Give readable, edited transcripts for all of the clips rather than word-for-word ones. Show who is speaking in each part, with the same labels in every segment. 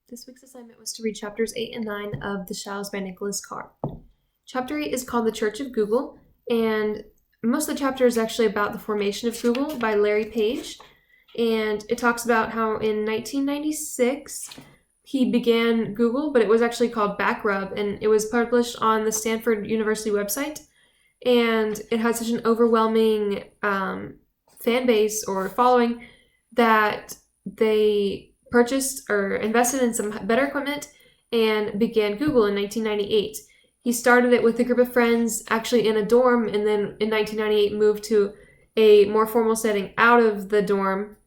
Speaker 1: This week's assignment was to read chapters 8 and 9 of The Shallows by Nicholas Carr. Chapter 8 is called The Church of Google, and most of the chapter is actually about the formation of Google by Larry Page. And it talks about how in 1996 he began Google, but it was actually called Backrub, and it was published on the Stanford University website. And it had such an overwhelming fan base or following that they purchased or invested in some better equipment and began Google in 1998. He started it with a group of friends actually in a dorm, and then in 1998 moved to a more formal setting out of the dorm,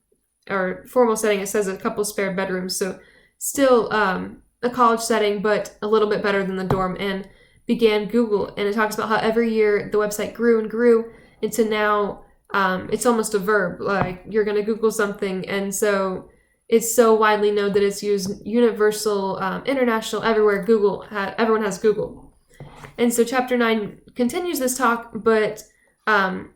Speaker 1: or formal setting, it says a couple spare bedrooms, so still a college setting, but a little bit better than the dorm, and began Google. And it talks about how every year the website grew and grew into now it's almost a verb, like you're going to Google something, and so it's so widely known that it's used universal, international, everywhere. Everyone has Google. And so chapter 9 continues this talk, but in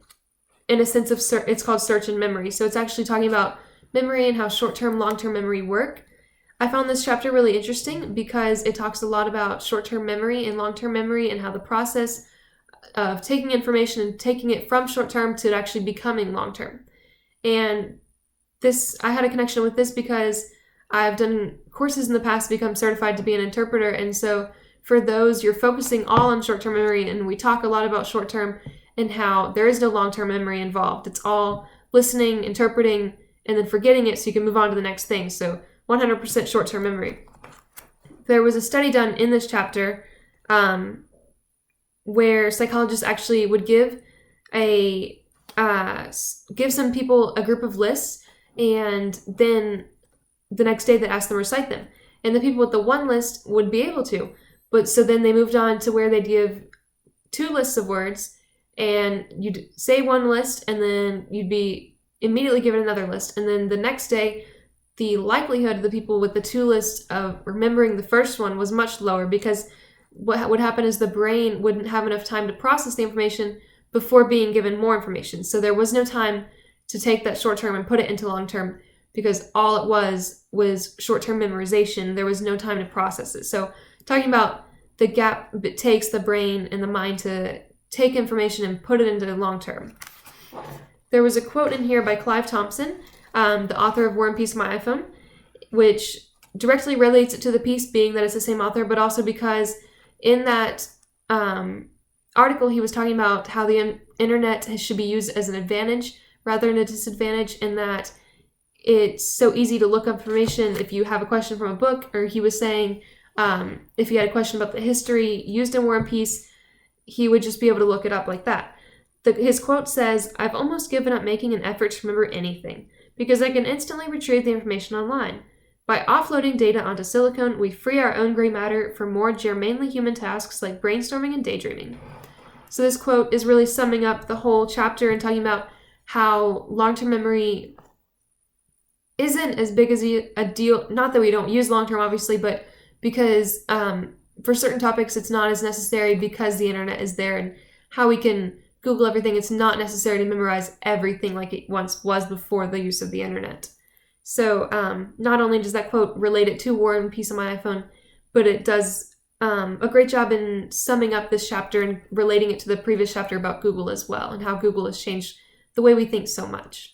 Speaker 1: a sense of, it's called search and memory. So it's actually talking about memory and how short-term, long-term memory work. I found this chapter really interesting because it talks a lot about short-term memory and long-term memory and how the process of taking information and taking it from short-term to actually becoming long-term. And I had a connection with this because I've done courses in the past to become certified to be an interpreter. And so for those, you're focusing all on short-term memory. And we talk a lot about short-term and how there is no long-term memory involved. It's all listening, interpreting, and then forgetting it so you can move on to the next thing. So 100% short-term memory. There was a study done in this chapter where psychologists actually would give some people a group of lists, and then the next day they asked them to recite them. And the people with the one list would be able to. But so then they moved on to where they'd give two lists of words, and you'd say one list, and then you'd be immediately given another list. And then the next day, the likelihood of the people with the two lists of remembering the first one was much lower, because what would happen is the brain wouldn't have enough time to process the information before being given more information. So there was no time to take that short term and put it into long term, because all it was short-term memorization. There was no time to process it. So talking about the gap it takes the brain and the mind to take information and put it into the long term. There was a quote in here by Clive Thompson, the author of War and Peace on My iPhone, which directly relates it to the piece, being that it's the same author, but also because in that article he was talking about how the internet should be used as an advantage rather than a disadvantage, in that it's so easy to look up information if you have a question from a book. Or he was saying if you had a question about the history used in War and Peace, he would just be able to look it up like that. His quote says, "I've almost given up making an effort to remember anything, because I can instantly retrieve the information online. By offloading data onto Silicon, we free our own gray matter for more germanely human tasks like brainstorming and daydreaming." So this quote is really summing up the whole chapter and talking about how long-term memory isn't as big as a deal. Not that we don't use long-term, obviously, but because for certain topics it's not as necessary because the internet is there, and how we can Google everything. It's not necessary to memorize everything like it once was before the use of the internet. So not only does that quote relate it to War and Peace on My iPhone, but it does a great job in summing up this chapter and relating it to the previous chapter about Google as well, and how Google has changed the way we think so much.